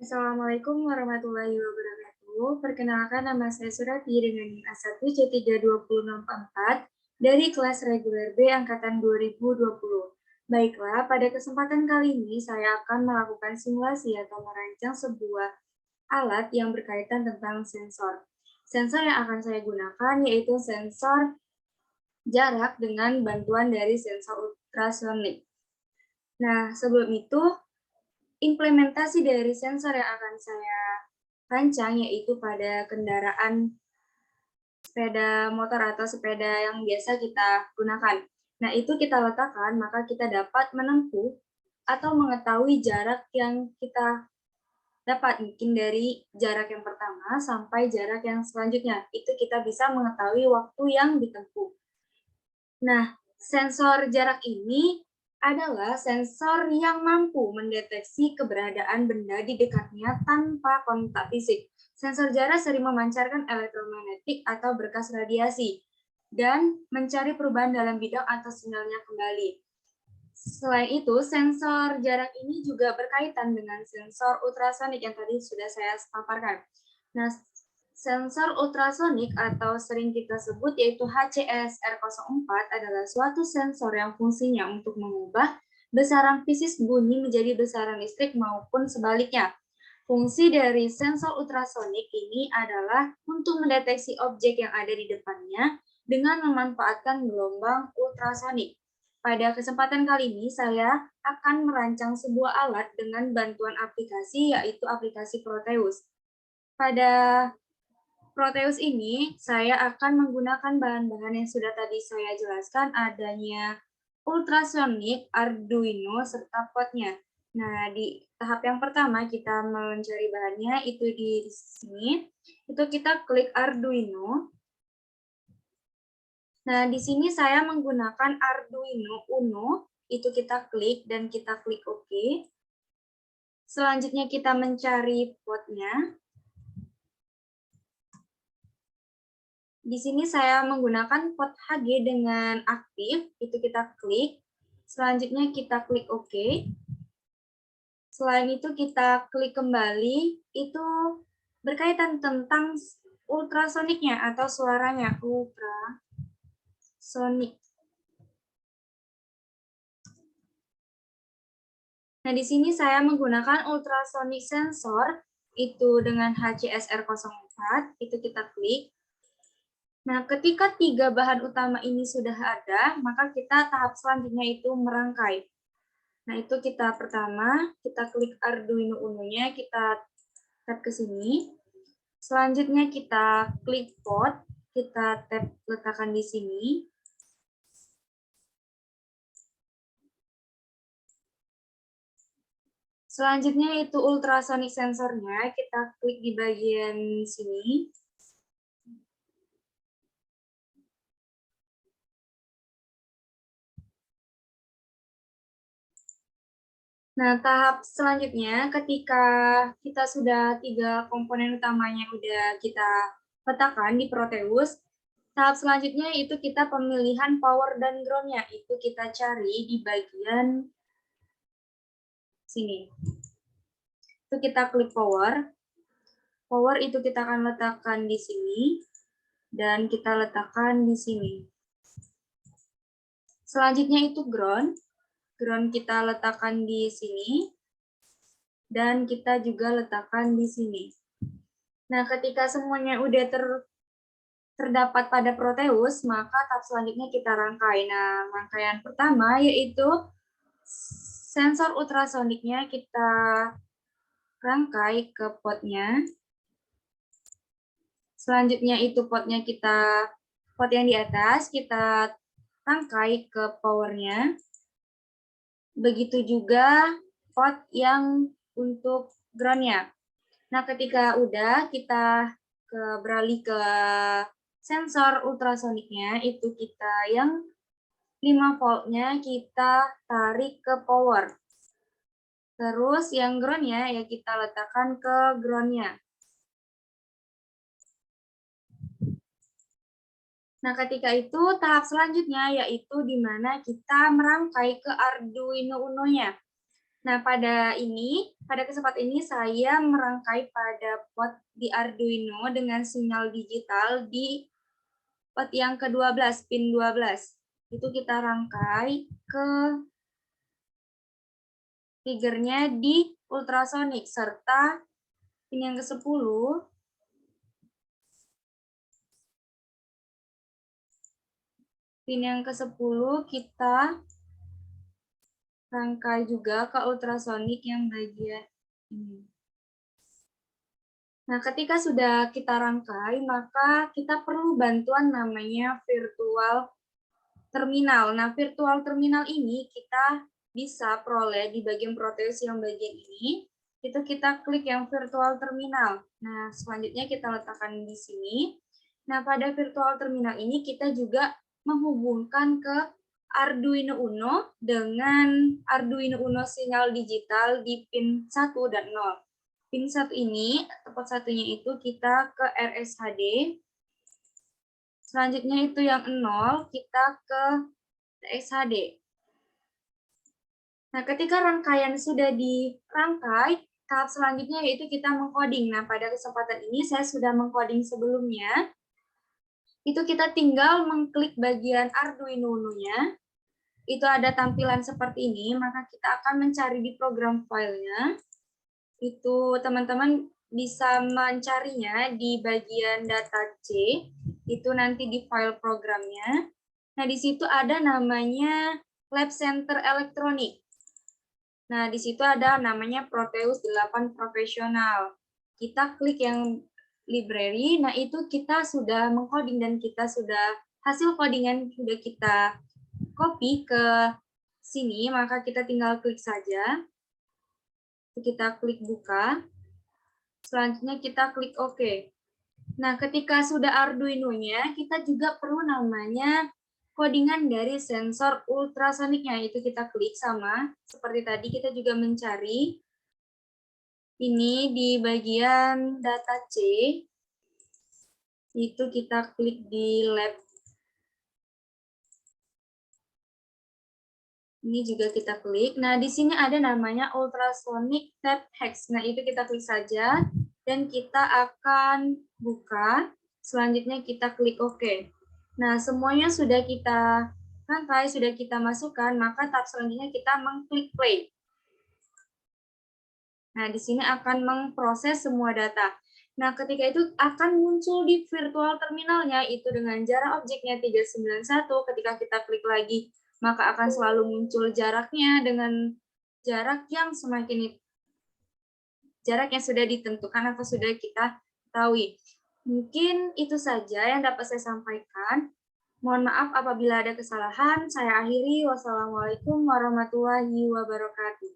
Assalamualaikum warahmatullahi wabarakatuh. Perkenalkan, nama saya Surati dengan NIM A1C32064 dari kelas reguler B angkatan 2020. Baiklah, pada kesempatan kali ini saya akan melakukan simulasi atau merancang sebuah alat yang berkaitan tentang sensor. Sensor yang akan saya gunakan yaitu sensor jarak dengan bantuan dari sensor ultrasonik. Nah, sebelum itu, implementasi dari sensor yang akan saya rancang yaitu pada kendaraan sepeda motor atau sepeda yang biasa kita gunakan. Nah, itu kita letakkan, maka kita dapat menempuh atau mengetahui jarak yang kita dapat, mungkin dari jarak yang pertama sampai jarak yang selanjutnya. Itu kita bisa mengetahui waktu yang ditempuh. Nah, sensor jarak ini adalah sensor yang mampu mendeteksi keberadaan benda di dekatnya tanpa kontak fisik. Sensor jarak sering memancarkan elektromagnetik atau berkas radiasi dan mencari perubahan dalam bidang atau sinyalnya kembali. Selain itu, sensor jarak ini juga berkaitan dengan sensor ultrasonik yang tadi sudah saya paparkan. Nah, sensor ultrasonik atau sering kita sebut yaitu HCS R04 adalah suatu sensor yang fungsinya untuk mengubah besaran fisis bunyi menjadi besaran listrik maupun sebaliknya. Fungsi dari sensor ultrasonik ini adalah untuk mendeteksi objek yang ada di depannya dengan memanfaatkan gelombang ultrasonik. Pada kesempatan kali ini, saya akan merancang sebuah alat dengan bantuan aplikasi, yaitu aplikasi Proteus. Pada Proteus ini, saya akan menggunakan bahan-bahan yang sudah tadi saya jelaskan, adanya ultrasonik, Arduino, serta potnya. Nah, di tahap yang pertama kita mencari bahannya, itu di sini. Itu kita klik Arduino. Nah, di sini saya menggunakan Arduino Uno, itu kita klik dan kita klik OK. Selanjutnya kita mencari potnya. Di sini saya menggunakan pot HG dengan aktif, itu kita klik. Selanjutnya kita klik OK. Selain itu kita klik kembali, itu berkaitan tentang ultrasoniknya atau suaranya, ultrasonik. Nah, di sini saya menggunakan ultrasonic sensor, itu dengan HCSR04, itu kita klik. Nah, ketika 3 bahan utama ini sudah ada, maka kita tahap selanjutnya itu merangkai. Nah, itu kita pertama, kita klik Arduino Uno-nya, kita tap ke sini. Selanjutnya kita klik pot, kita tap letakkan di sini. Selanjutnya itu ultrasonic sensornya, kita klik di bagian sini. Nah, tahap selanjutnya ketika kita sudah 3 komponen utamanya udah kita letakkan di Proteus, tahap selanjutnya itu kita pemilihan power dan ground-nya, itu kita cari di bagian sini. Itu kita klik power. Power itu kita akan letakkan di sini dan kita letakkan di sini. Selanjutnya itu ground. Ground kita letakkan di sini dan kita juga letakkan di sini. Nah, ketika semuanya udah terdapat pada Proteus, maka tahap selanjutnya kita rangkai. Nah, rangkaian pertama yaitu sensor ultrasoniknya kita rangkai ke potnya. Selanjutnya itu pot yang di atas kita rangkai ke powernya. Begitu juga pot yang untuk ground-nya. Nah, ketika udah kita beralih ke sensor ultrasoniknya, itu kita yang 5 voltnya kita tarik ke power. Terus yang ground-nya ya kita letakkan ke ground-nya. Nah, ketika itu tahap selanjutnya yaitu di mana kita merangkai ke Arduino Uno-nya. Nah, pada kesempatan ini saya merangkai pada pot di Arduino dengan sinyal digital di pot yang ke-12, pin 12. Itu kita rangkai ke triggernya di ultrasonic, serta pin yang ke-10 kita rangkai juga ke ultrasonic yang bagian ini. Nah, ketika sudah kita rangkai, maka kita perlu bantuan namanya virtual terminal. Nah, virtual terminal ini kita bisa peroleh di bagian Proteus yang bagian ini. Itu kita klik yang virtual terminal. Nah, selanjutnya kita letakkan di sini. Nah, pada virtual terminal ini kita juga menghubungkan ke Arduino Uno dengan Arduino Uno sinyal digital di pin 1 dan 0. Pin 1 ini, tempat satunya itu kita ke RSHD. Selanjutnya itu yang 0, kita ke TXHD. Nah, ketika rangkaian sudah dirangkai, tahap selanjutnya yaitu kita mengcoding. Nah, pada kesempatan ini saya sudah mengcoding sebelumnya. Itu kita tinggal mengklik bagian Arduino Uno-nya. Itu ada tampilan seperti ini, maka kita akan mencari di program filenya. Itu teman-teman bisa mencarinya di bagian data C, itu nanti di file programnya. Nah, di situ ada namanya Lab Center Elektronik. Nah, di situ ada namanya Proteus 8 Profesional. Kita klik yang library, nah itu kita sudah mengcoding dan kita sudah hasil codingan sudah kita copy ke sini, maka kita tinggal klik saja. Kita klik buka. Selanjutnya kita klik OK. Nah, ketika sudah Arduino-nya, kita juga perlu namanya codingan dari sensor ultrasoniknya. Itu kita klik sama. Seperti tadi kita juga mencari ini di bagian data C. Itu kita klik di lab. Ini juga kita klik. Nah, di sini ada namanya ultrasonic tap hex. Nah, itu kita klik saja dan kita akan buka. Selanjutnya kita klik OK. Nah, semuanya sudah kita rangkai, sudah kita masukkan, maka tahap selanjutnya kita mengklik play. Nah, di sini akan memproses semua data. Nah, ketika itu akan muncul di virtual terminalnya, itu dengan jarak objeknya 391. Ketika kita klik lagi, maka akan selalu muncul jaraknya dengan jarak yang jarak yang sudah ditentukan atau sudah kita ketahui. Mungkin itu saja yang dapat saya sampaikan. Mohon maaf apabila ada kesalahan. Saya akhiri. Wassalamualaikum warahmatullahi wabarakatuh.